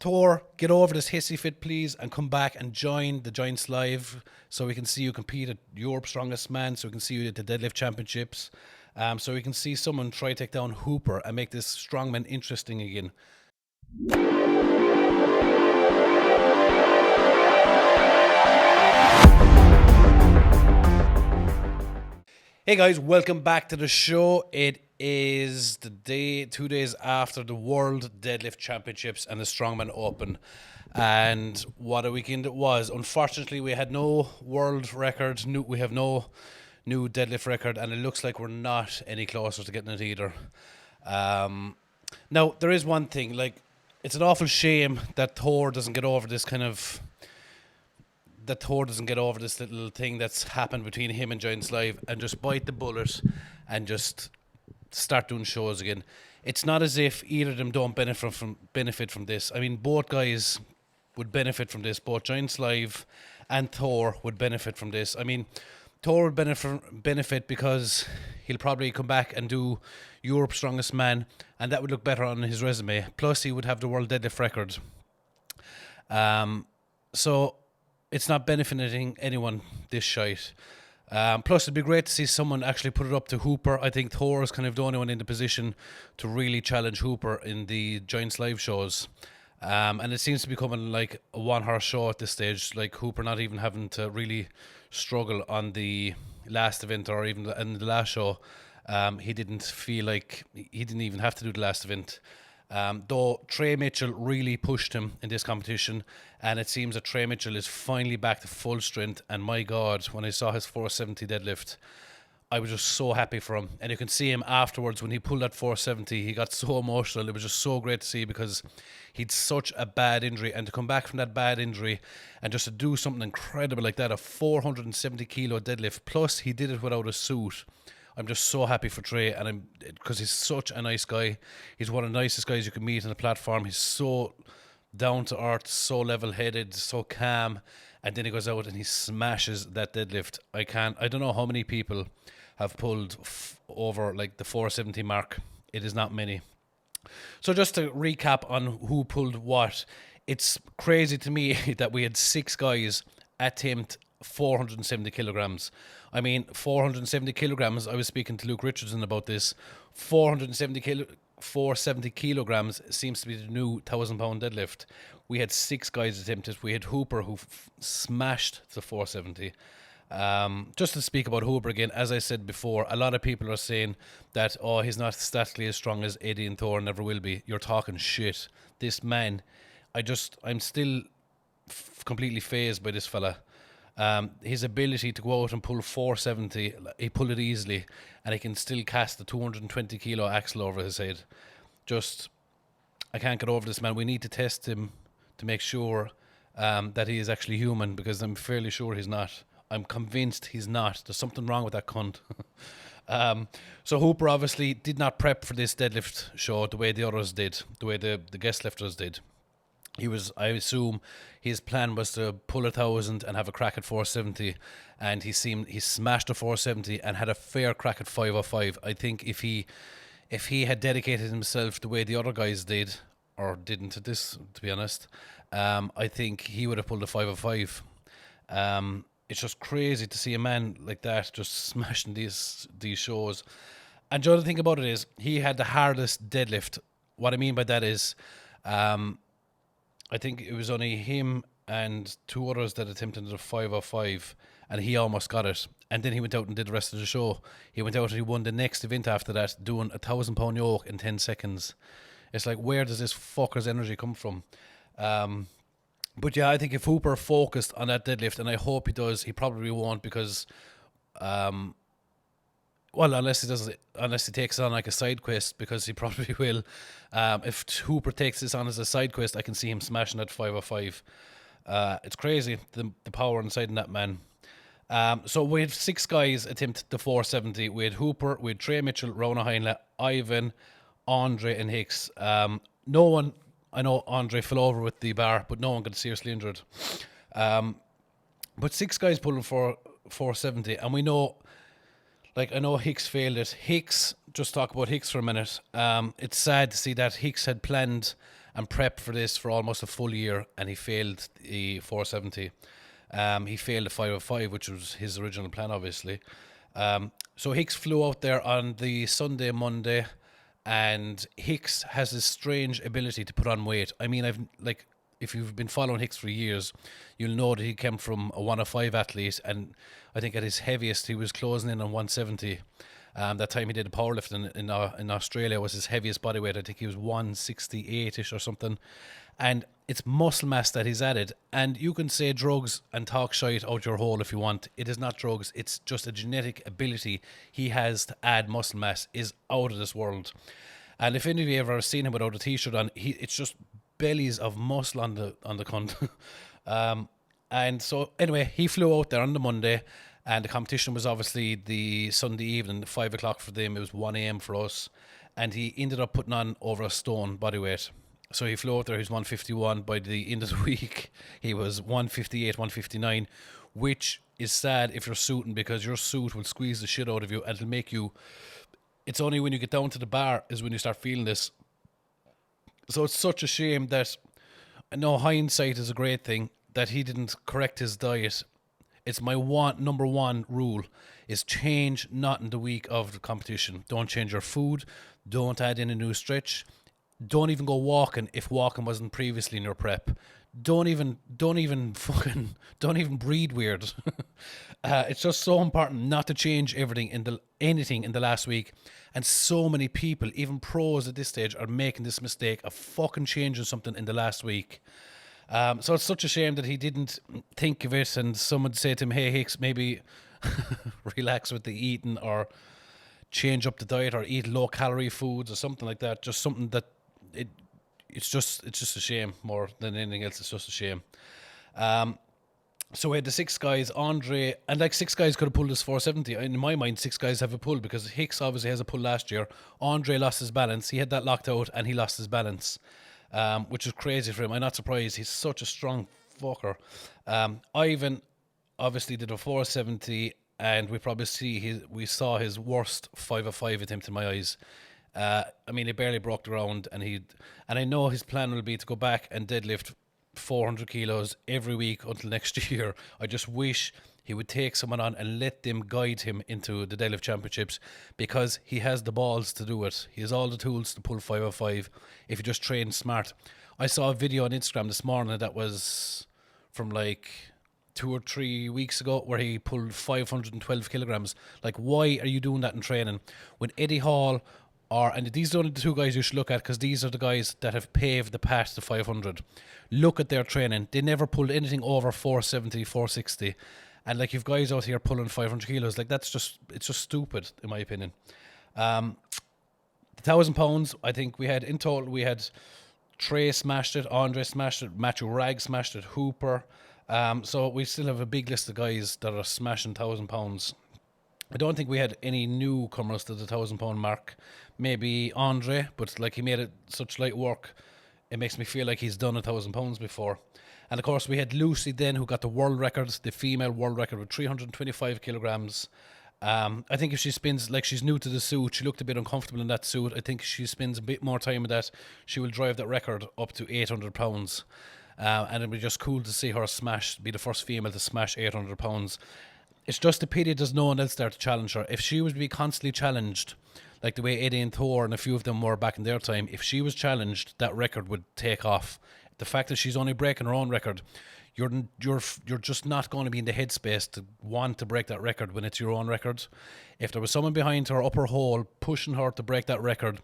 Tor, get over this hissy fit, please, and come back and join the Giants Live so we can see you compete at Europe's Strongest Man, so we can see you at the Deadlift Championships, so we can see someone try to take down Hooper and make this strongman interesting again. Hey guys, welcome back to the show. It is the day, 2 days after the World Deadlift Championships and the Strongman Open. And what a weekend it was. Unfortunately, we had no world record. We have no new deadlift record, and it looks like we're not any closer to getting it either. Now, there is one thing. It's an awful shame that Thor doesn't get over this little thing that's happened between him and Giants Live and just bite the bullet and just start doing shows again. It's not as if either of them don't benefit from this. I mean, both guys would benefit from this. Both Giants Live and Thor would benefit from this. I mean, Thor would benefit because he'll probably come back and do Europe's Strongest Man, and that would look better on his resume. Plus, he would have the world deadlift record. So it's not benefiting anyone, this shite. Plus, it'd be great to see someone actually put it up to Hooper. I think Thor is kind of the only one in the position to really challenge Hooper in the Giants Live shows. And it seems to be becoming like a one-horse show at this stage, like Hooper not even having to really struggle on the last event or even in the last show. He didn't feel like he didn't even have to do the last event. Though Trey Mitchell really pushed him in this competition, and it seems that Trey Mitchell is finally back to full strength. And my God, when I saw his 470 deadlift, I was just so happy for him. And you can see him afterwards when he pulled that 470, he got so emotional. It was just so great to see because he'd such a bad injury, and to come back from that bad injury and just to do something incredible like that, a 470 kilo deadlift, plus he did it without a suit. I'm just so happy for Trey, and because he's such a nice guy. He's one of the nicest guys you can meet on the platform. He's so down to earth, so level headed, so calm, and then he goes out and he smashes that deadlift. I don't know how many people have pulled over like the 470 mark. It is not many. So just to recap on who pulled what, it's crazy to me that we had 6 guys attempt 470 kilograms. I mean, 470 kilograms, I was speaking to Luke Richardson about this, 470 kilograms seems to be the new 1,000-pound deadlift. We had 6 guys attempt it. We had Hooper who smashed the 470. Just to speak about Hooper again, as I said before, a lot of people are saying that, he's not statically as strong as Eddie and Thor, never will be. You're talking shit. This man, I'm still completely fazed by this fella. His ability to go out and pull 470, he pulled it easily, and he can still cast a 220 kilo axle over his head. I can't get over this man. We need to test him to make sure that he is actually human, because I'm fairly sure he's not. I'm convinced he's not. There's something wrong with that cunt. So Hooper obviously did not prep for this deadlift show the way the others did, the way the guest lifters did. I assume his plan was to pull 1,000 and have a crack at 470, and he smashed a 470 and had a fair crack at 505. I think if he had dedicated himself the way the other guys did, or didn't at this, to be honest, I think he would have pulled a 505. It's just crazy to see a man like that just smashing these shows. And the other thing about it is, he had the hardest deadlift. What I mean by that is, I think it was only him and 2 others that attempted the 505, and he almost got it. And then he went out and did the rest of the show. He went out and he won the next event after that, doing a 1,000-pound yoke in 10 seconds. It's like, where does this fucker's energy come from? But yeah, I think if Hooper focused on that deadlift, and I hope he does, he probably won't, because unless he takes it on like a side quest, because he probably will. If Hooper takes this on as a side quest, I can see him smashing that 505. It's crazy, the power inside in that man. So we had 6 guys attempt the 470. We had Hooper, we had Trey Mitchell, Rona Heinle, Ivan, Andre, and Hicks. No one, I know Andre fell over with the bar, but no one got seriously injured. But 6 guys pulling for 470, and we know, like, I know Hicks failed it. Just talk about Hicks for a minute. It's sad to see that Hicks had planned and prepped for this for almost a full year, and he failed the 470. He failed the 505, which was his original plan, obviously. So Hicks flew out there on the Sunday, Monday, and Hicks has this strange ability to put on weight. I mean, if you've been following Hicks for years, you'll know that he came from a 105 athlete, and I think at his heaviest he was closing in on 170. That time he did a powerlifting in Australia was his heaviest body weight. I think he was 168ish or something. And it's muscle mass that he's added. And you can say drugs and talk shite out your hole if you want. It is not drugs. It's just a genetic ability he has to add muscle mass is out of this world. And if any of you ever seen him without a t-shirt on, it's just bellies of muscle on the cunt. And so anyway, he flew out there on the Monday. And the competition was obviously the Sunday evening, 5 o'clock for them. It was 1 a.m. for us. And he ended up putting on over a stone body weight. So he flew out there, he was 151. By the end of the week, he was 158, 159, which is sad if you're suiting, because your suit will squeeze the shit out of you and it'll make you... It's only when you get down to the bar is when you start feeling this. So it's such a shame that... I know hindsight is a great thing, that he didn't correct his diet. It's my number one rule is change not in the week of the competition. Don't change your food. Don't add in a new stretch. Don't even go walking if walking wasn't previously in your prep. Don't even breathe weird. It's just so important not to change anything in the last week. And so many people, even pros at this stage, are making this mistake of fucking changing something in the last week. So it's such a shame that he didn't think of it, and someone said to him, hey Hicks, maybe relax with the eating, or change up the diet, or eat low calorie foods or something like that. Just something that it's just a shame more than anything else. It's just a shame. So we had the 6 guys, Andre, and like 6 guys could have pulled this 470. In my mind, 6 guys have a pull, because Hicks obviously has a pull last year. Andre lost his balance. He had that locked out and he lost his balance. Which is crazy for him. I'm not surprised. He's such a strong fucker. Ivan obviously did a 470, and we saw his worst 505 attempt in my eyes. I mean, he barely broke the ground, and I know his plan will be to go back and deadlift 400 kilos every week until next year. I just wish he would take someone on and let them guide him into the deadlift championships, because he has the balls to do it. He has all the tools to pull 505 if he just trains smart. I saw a video on Instagram this morning that was from like 2 or 3 weeks ago where he pulled 512 kilograms. Like, why are you doing that in training? When Eddie Hall and these are only the 2 guys you should look at, because these are the guys that have paved the path to 500. Look at their training. They never pulled anything over 470, 460. And like, you've guys out here pulling 500 kilos, like it's just stupid in my opinion. The 1,000 pounds, I think we had Trey smashed it, Andre smashed it, Matthew Ragg smashed it, Hooper. So we still have a big list of guys that are smashing 1,000 pounds. I don't think we had any newcomers to the 1,000 pound mark. Maybe Andre, but like, he made it such light work, it makes me feel like he's done 1,000 pounds before. And of course we had Lucy then, who got the world record, the female world record, with 325 kilograms. I think if she spins, like, she's new to the suit, she looked a bit uncomfortable in that suit. I think she spends a bit more time with that, she will drive that record up to 800 pounds. And it'll be just cool to see her be the first female to smash 800 pounds. It's just a pity there's no one else there to challenge her. If she was to be constantly challenged, like the way Eddie and Thor and a few of them were back in their time, if she was challenged, that record would take off. The fact that she's only breaking her own record, you're just not going to be in the headspace to want to break that record when it's your own record. If there was someone behind her, up her hole, pushing her to break that record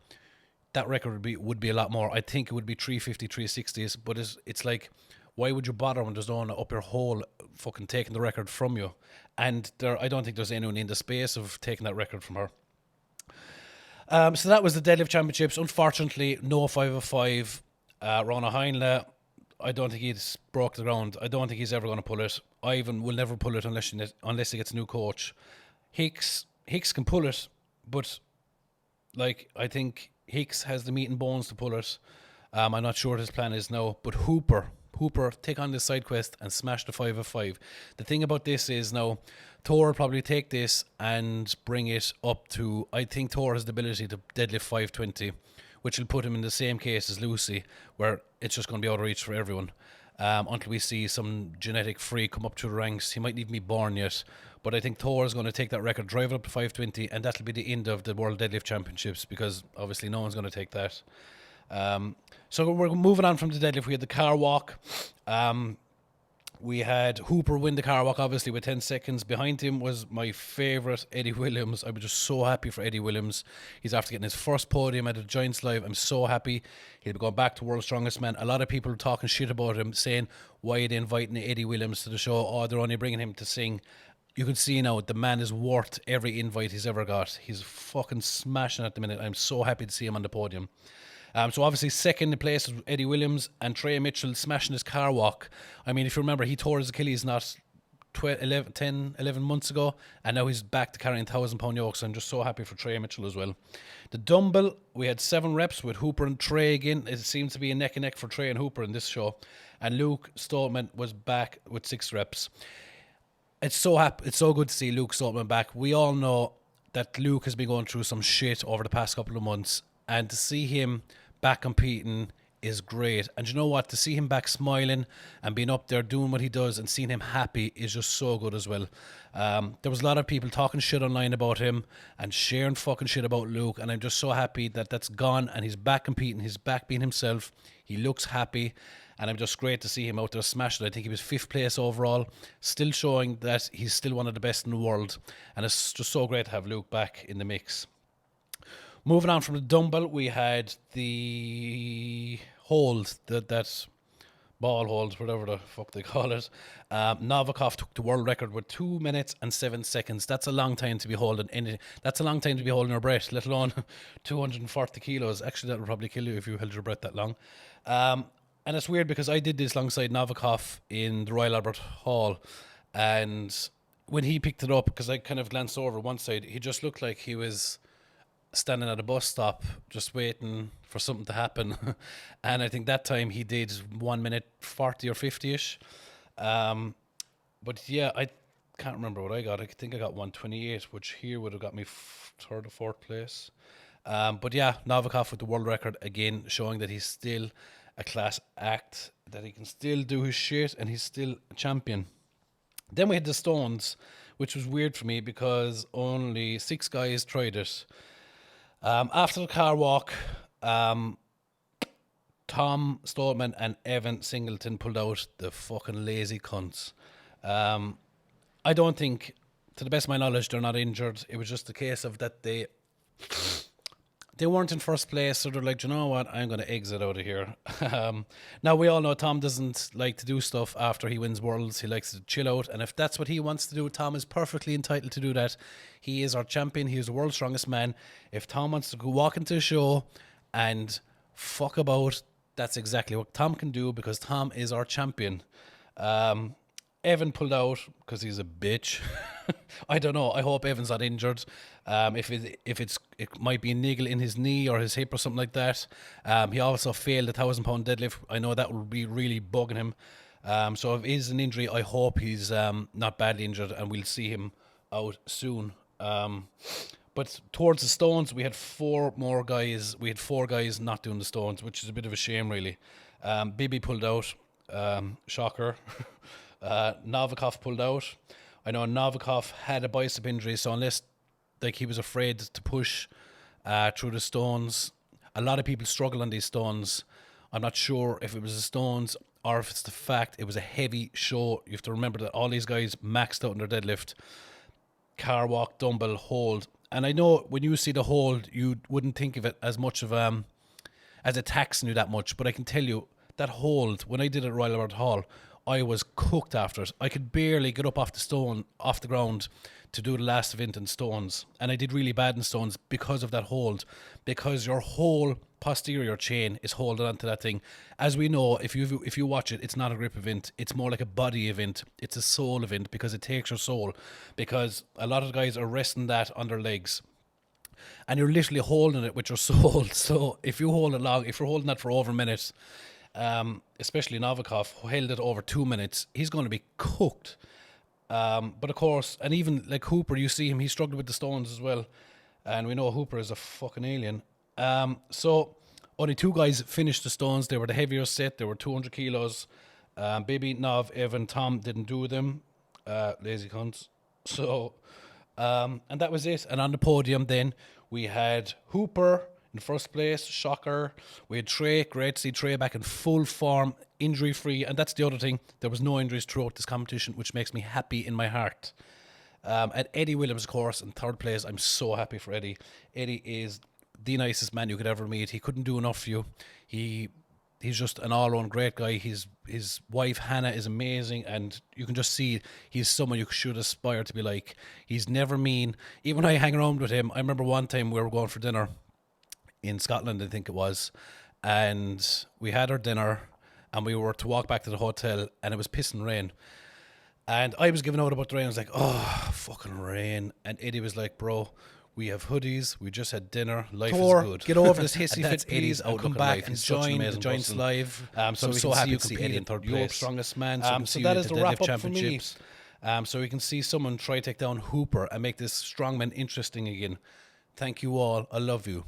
would be a lot more. I think it would be 350, 360s, but it's like, why would you bother when there's no one up your hole fucking taking the record from you? And I don't think there's anyone in the space of taking that record from her. So that was the deadlift championships. Unfortunately, no 505. Rona Heinle, I don't think he's broke the ground. I don't think he's ever going to pull it. Ivan will never pull it unless he gets a new coach. Hicks can pull it, but like, I think Hicks has the meat and bones to pull it. I'm not sure what his plan is now, but Hooper, take on this side quest and smash the 505. The thing about this is now, Thor will probably take this and bring it up to, I think Thor has the ability to deadlift 520, which will put him in the same case as Lucy, where it's just going to be out of reach for everyone. Until we see some genetic freak come up through the ranks. He might not even be born yet, but I think Thor is going to take that record, drive it up to 520, and that'll be the end of the World Deadlift Championships, because obviously no one's going to take that. So we're moving on from the deadlift. We had the car walk. We had Hooper win the car walk, obviously, with 10 seconds. Behind him was my favourite, Eddie Williams. I was just so happy for Eddie Williams. He's after getting his first podium at the Giants Live. I'm so happy. He'll be going back to World's Strongest Man. A lot of people talking shit about him, saying, why are they inviting Eddie Williams to the show? Oh, they're only bringing him to sing. You can see now, the man is worth every invite he's ever got. He's fucking smashing at the minute. I'm so happy to see him on the podium. So obviously second place was Eddie Williams, and Trey Mitchell smashing his car walk. I mean, if you remember, he tore his Achilles not 11 months ago, and now he's back to carrying 1,000-pound yokes. I'm just so happy for Trey Mitchell as well. The dumbbell, we had 7 reps with Hooper and Trey again. It seems to be a neck and neck for Trey and Hooper in this show. And Luke Stoltman was back with 6 reps. It's so good to see Luke Stoltman back. We all know that Luke has been going through some shit over the past couple of months, and to see him back competing is great. And you know what, to see him back smiling and being up there doing what he does and seeing him happy is just so good as well. There was a lot of people talking shit online about him and sharing fucking shit about Luke, and I'm just so happy that that's gone and he's back competing, he's back being himself, he looks happy, and I'm just great to see him out there smashing. I think he was 5th place overall, still showing that he's still one of the best in the world, and it's just so great to have Luke back in the mix. Moving on from the dumbbell, we had the hold, that ball hold, whatever the fuck they call it. Novikov took the world record with 2 minutes and 7 seconds. That's a long time to be holding anything. That's a long time to be holding your breath, let alone 240 kilos. Actually, that would probably kill you if you held your breath that long. And it's weird because I did this alongside Novikov in the Royal Albert Hall, and when he picked it up, because I kind of glanced over one side, he just looked like he was standing at a bus stop just waiting for something to happen. And I think that time he did 1 minute 40 or 50ish. But yeah, I can't remember what I got. I think I got 128, which here would have got me 3rd or 4th place. But yeah, Novikov with the world record again, showing that he's still a class act, that he can still do his shit, and he's still a champion. Then we had the stones, which was weird for me because only 6 guys tried it. After the car walk, Tom Stoltman and Evan Singleton pulled out the fucking lazy cunts. I don't think, to the best of my knowledge, they're not injured. It was just a case of that they weren't in first place, so they're like, you know what, I'm going to exit out of here. Now, we all know Tom doesn't like to do stuff after he wins Worlds. He likes to chill out, and if that's what he wants to do, Tom is perfectly entitled to do that. He is our champion. He is the world's strongest man. If Tom wants to go walk into a show and fuck about, that's exactly what Tom can do, because Tom is our champion. Evan pulled out because he's a bitch. I don't know. I hope Evan's not injured. It might be a niggle in his knee or his hip or something like that. He also failed a 1,000-pound deadlift. I know that would be really bugging him. So if it is an injury, I hope he's not badly injured and we'll see him out soon. But towards the stones, we had 4 more guys. We had 4 guys not doing the stones, which is a bit of a shame, really. Bibi pulled out. Shocker. Novikov pulled out. I know Novikov had a bicep injury, so unless he was afraid to push through the stones, a lot of people struggle on these stones. I'm not sure if it was the stones or if it's the fact it was a heavy show. You have to remember that all these guys maxed out in their deadlift, car walk, dumbbell, hold. And I know when you see the hold, you wouldn't think of it as much of as a taxing you that much, but I can tell you that hold, when I did it at Royal Albert Hall, I was cooked after it. I could barely get up off the ground to do the last event in stones. And I did really bad in stones because of that hold. Because your whole posterior chain is holding onto that thing. As we know, if you watch it, it's not a grip event. It's more like a body event. It's a soul event because it takes your soul. Because a lot of guys are resting that on their legs. And you're literally holding it with your soul. So if you hold it long, if you're holding that for over a minute, especially Novikov, who held it over 2 minutes, he's going to be cooked. But of course, and even like Hooper, you see him, he struggled with the stones as well. And we know Hooper is a fucking alien. So Only 2 guys finished the stones. They were the heavier set. They were 200 kilos. Baby, Nav, Evan, Tom didn't do them. Lazy cunts. So, and that was it. And on the podium then, we had Hooper in first place, shocker. We had Trey, great to see Trey back in full form, injury free. And that's the other thing. There was no injuries throughout this competition, which makes me happy in my heart. And Eddie Williams, of course, in third place. I'm so happy for Eddie. Eddie is the nicest man you could ever meet. He couldn't do enough for you. He's just an all-round great guy. His wife Hannah is amazing, and you can just see he's someone you should aspire to be like. He's never mean. Even when I hang around with him, I remember one time we were going for dinner in Scotland, I think it was, and we had our dinner, and we were to walk back to the hotel, and it was pissing rain. And I was giving out about the rain. I was like, oh, fucking rain. And Eddie was like, bro, we have hoodies. We just had dinner. Life is good. Get over this hissy fit, please, and come back and join the Joints Live. So I'm so happy to see Eddie in third place. Europe's strongest man. So that is the wrap up for me. So we can see someone try to take down Hooper and make this strongman interesting again. Thank you all. I love you.